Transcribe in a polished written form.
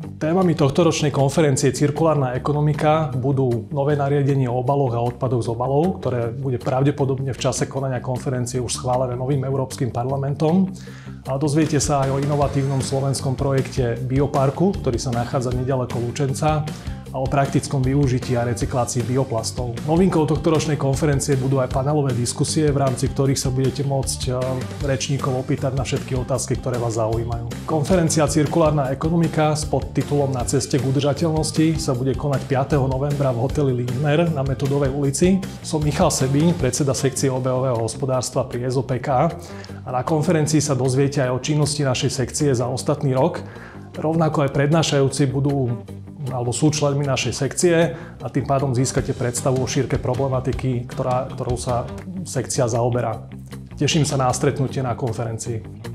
Témami tohtoročnej konferencie Cirkulárna ekonomika budú nové nariadenie o obaloch a odpadoch z obalov, ktoré bude pravdepodobne v čase konania konferencie už schválené novým Európskym parlamentom. A dozviete sa aj o inovatívnom slovenskom projekte Bioparku, ktorý sa nachádza neďaleko Lučenca, a o praktickom využití a recyklácii bioplastov. Novinkou tohtoročnej konferencie budú aj panelové diskusie, v rámci ktorých sa budete môcť rečníkov opýtať na všetky otázky, ktoré vás zaujímajú. Konferencia Cirkulárna ekonomika s podtitulom Na ceste k udržateľnosti sa bude konať 5. novembra v hoteli Lindner na Metodovej ulici. Som Michal Sebín, predseda sekcie obehového hospodárstva pri EZOPK, a na konferencii sa dozviete aj o činnosti našej sekcie za ostatný rok. Rovnako aj prednášajúci sú členmi našej sekcie a tým pádom získate predstavu o šírke problematiky, ktorou sa sekcia zaoberá. Teším sa na stretnutie na konferencii.